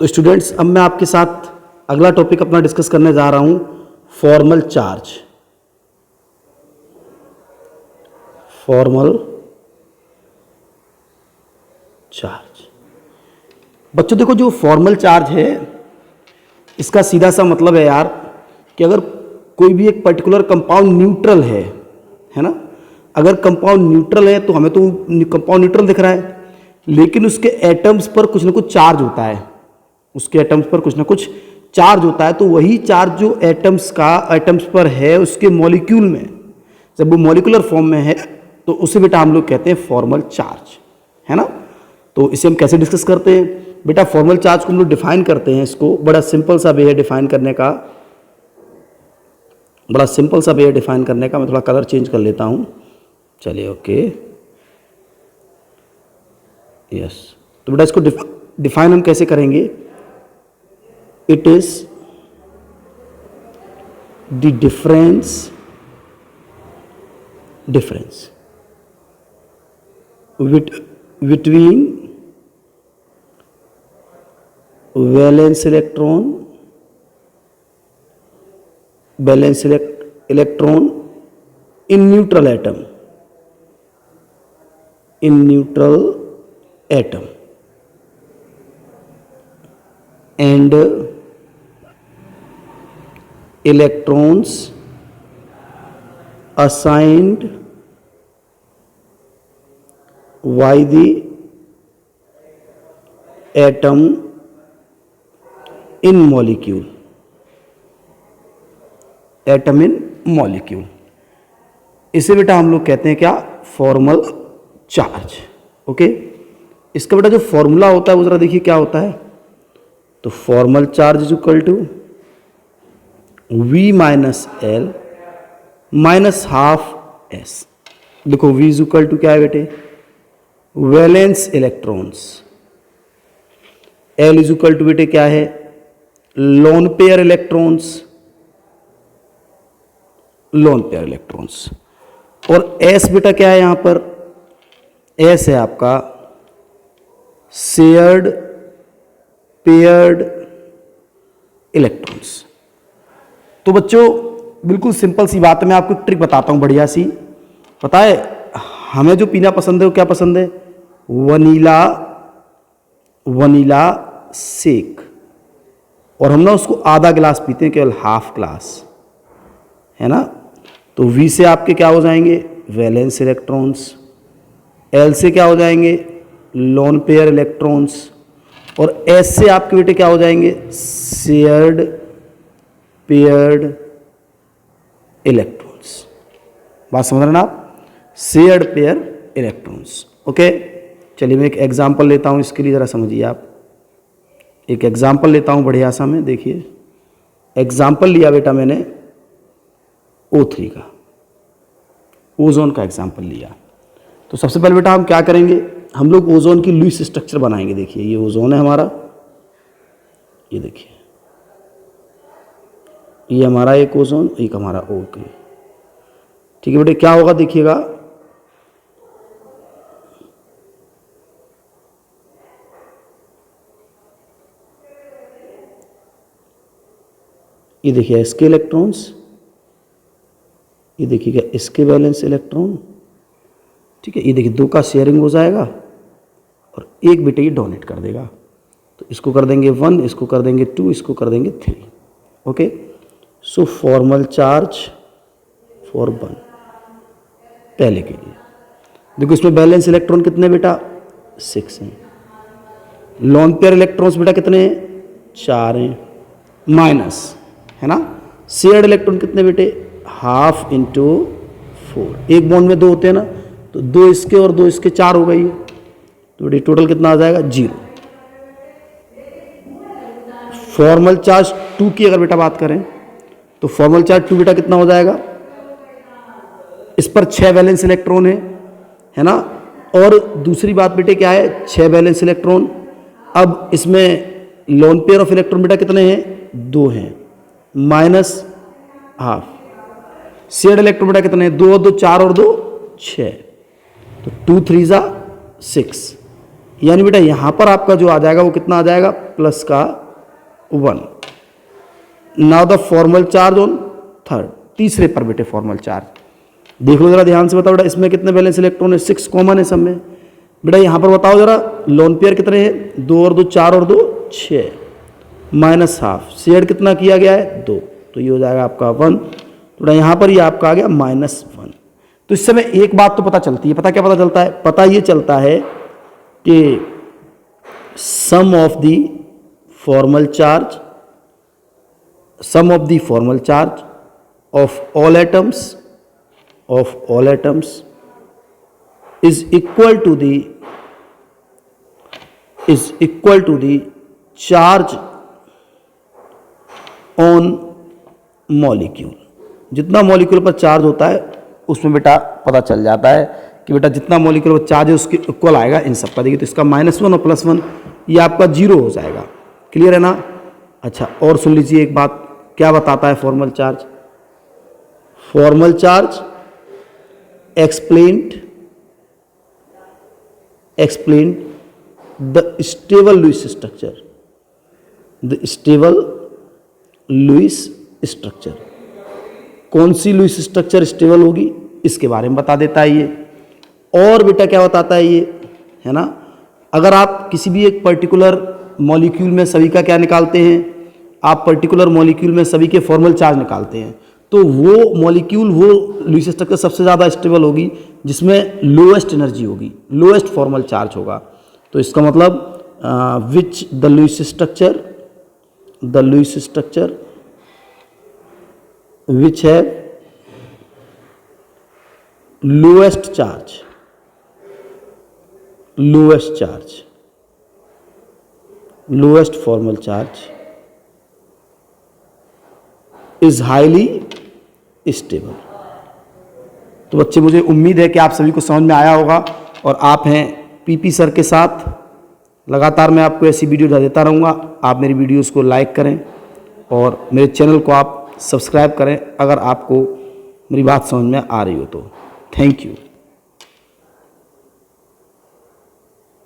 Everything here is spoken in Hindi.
तो स्टूडेंट्स, अब मैं आपके साथ अगला टॉपिक अपना डिस्कस करने जा रहा हूं, फॉर्मल चार्ज। फॉर्मल चार्ज बच्चों देखो, जो फॉर्मल चार्ज है इसका सीधा सा मतलब है यार कि अगर कोई भी एक पर्टिकुलर कंपाउंड न्यूट्रल है ना, अगर कंपाउंड न्यूट्रल है तो हमें तो कंपाउंड न्यूट्रल दिख रहा है, लेकिन उसके एटम्स पर कुछ ना कुछ चार्ज होता है, उसके एटम्स पर कुछ ना कुछ चार्ज होता है। तो वही चार्ज जो एटम्स पर है उसके मॉलिक्यूल में, जब वो मॉलिक्यूलर फॉर्म में है तो उसे बेटा हम लोग कहते हैं फॉर्मल चार्ज, है ना। तो इसे हम कैसे डिस्कस करते हैं बेटा? फॉर्मल चार्ज को हम लोग डिफाइन करते हैं, इसको बड़ा सिंपल सा वे है डिफाइन करने का, बड़ा सिंपल सा वे है डिफाइन करने का। मैं थोड़ा कलर चेंज कर लेता हूं, चलिए ओके, यस। तो बेटा इसको डिफाइन हम कैसे करेंगे? It is the difference between valence electron in neutral atom and electrons assigned by the atom in molecule, इसे बेटा हम लोग कहते हैं क्या? Formal charge. ओके, इसका बेटा जो फॉर्मूला होता है वो जरा देखिए क्या होता है। तो formal charge is equal to V minus L minus half S. देखो V इज इक्वल टू क्या है बेटे? Valence electrons. L is equal to बेटे क्या है? लोन पेयर इलेक्ट्रॉन्स, और S बेटा क्या है यहां पर? S है आपका शेयर्ड पेयर्ड इलेक्ट्रॉन्स। तो बच्चों बिल्कुल सिंपल सी बात है, मैं आपको एक ट्रिक बताता हूं बढ़िया सी। पता है हमें जो पीना पसंद है वो क्या पसंद है? वनीला शेक, और हम ना उसको आधा गिलास पीते हैं, केवल हाफ ग्लास, है ना। तो V से आपके क्या हो जाएंगे? Valence electrons. L से क्या हो जाएंगे? Loan pair electrons. और S से आपके बेटे क्या हो जाएंगे? Shared paired electrons. बात समझ रहे हैं ना आप? Shared pair electrons. ओके, चलिए मैं एक एग्जांपल लेता हूं, इसके लिए ज़रा समझिए आप। एक एग्जांपल लेता हूं बढ़िया सा में, देखिए एग्जांपल लिया बेटा मैंने O3 का, ओजोन का एग्जांपल लिया। तो सबसे पहले बेटा हम क्या करेंगे? हम लोग ओजोन की लुईस स्ट्रक्चर बनाएंगे। देखिए ये ओजोन है हमारा, ये देखिए ये हमारा एक ओजोन, एक हमारा O3। ठीक है बेटे, क्या होगा देखिएगा, ये देखिए इसके इलेक्ट्रॉन्स, ये देखिएगा इसके वैलेंस इलेक्ट्रॉन। ठीक है, ये देखिए दो का शेयरिंग हो जाएगा और एक बेटे ये डोनेट कर देगा। तो इसको कर देंगे 1, इसको कर देंगे 2, इसको कर देंगे 3। Okay, so formal charge for 1 पहले के लिए। देखो इसमें बैलेंस इलेक्ट्रॉन कितने बेटा? 6 हैं। लोन पेयर इलेक्ट्रॉन्स बेटा कितने हैं? 4 हैं, माइनस, है ना। शेयर्ड इलेक्ट्रॉन कितने बेटे? Half into 4। एक बॉन्ड में 2 होते हैं ना, तो 2 इसके और 2 इसके 4 हो गई है। तो बेटे टोटल कितना आ जाएगा? 0। फॉर्मल चार्ज 2 की अगर बेटा बात करें तो फॉर्मल चार्ज 2 बेटा कितना हो जाएगा? इस पर 6 वैलेंस इलेक्ट्रॉन है ना। और दूसरी बात बेटे क्या है? 6 वैलेंस इलेक्ट्रॉन। अब इसमें लोन पेयर ऑफ इलेक्ट्रॉन बेटा कितने हैं? 2 हैं, माइनस हाफ। शेयर्ड इलेक्ट्रॉन बेटा कितने हैं? 2 और 2 4 और 2 6। तो 2 3 जा 6, यानी बेटा यहाँ पर आपका जो आ जाएगा वो कितना आ जाएगा, प्लस का 1। Now the formal charge on third, तीसरे पर बेटे फॉर्मल चार्ज देख लो जरा ध्यान से, बताओ बेटा इसमें कितने वैलेंस इलेक्ट्रॉन है, 6 कॉमन है सब में। बेटा यहाँ पर बताओ जरा लोन पेयर कितने हैं, 2 और 2 4 और 2 6, माइनस हाफ, शेयर कितना किया गया है 2, तो ये हो जाएगा आपका 1। तो बेटा यहाँ पर ये आपका आ गया -1। तो इस समय एक बात तो पता चलती है, पता क्या पता चलता है, पता ये चलता है कि sum of the formal charge of all atoms is equal to the charge on molecule। जितना मॉलिक्यूल पर चार्ज होता है उसमें बेटा पता चल जाता है कि बेटा जितना मॉलिक्यूल पर चार्ज है उसके इक्वल आएगा इन सब का। देखिए तो इसका -1 और +1 ये आपका 0 हो जाएगा। क्लियर है ना? अच्छा और सुन लीजिए एक बात, क्या बताता है formal charge? Formal charge explained the stable Lewis structure, कौन सी लुईस स्ट्रक्चर स्टेबल होगी इसके बारे में बता देता है ये। और बेटा क्या बताता है ये, है ना, अगर आप किसी भी एक पर्टिकुलर मॉलिक्यूल में सभी का क्या निकालते हैं, आप पर्टिकुलर मॉलिक्यूल में सभी के फॉर्मल चार्ज निकालते हैं, तो वो मॉलिक्यूल वो लुईस स्ट्रक्चर सबसे ज़्यादा स्टेबल होगी जिसमें लोएस्ट एनर्जी होगी, लोएस्ट फॉर्मल चार्ज होगा। तो इसका मतलब which the Lewis structure which है lowest formal charge is highly stable. तो बच्चे मुझे उम्मीद है कि आप सभी को समझ में आया होगा और आप हैं पीपी सर के साथ। लगातार मैं आपको ऐसी वीडियो देता रहूँगा। आप मेरी वीडियोस को लाइक करें और मेरे चैनल को आप सब्सक्राइब करें अगर आपको मेरी बात समझ में आ रही हो तो। Thank you.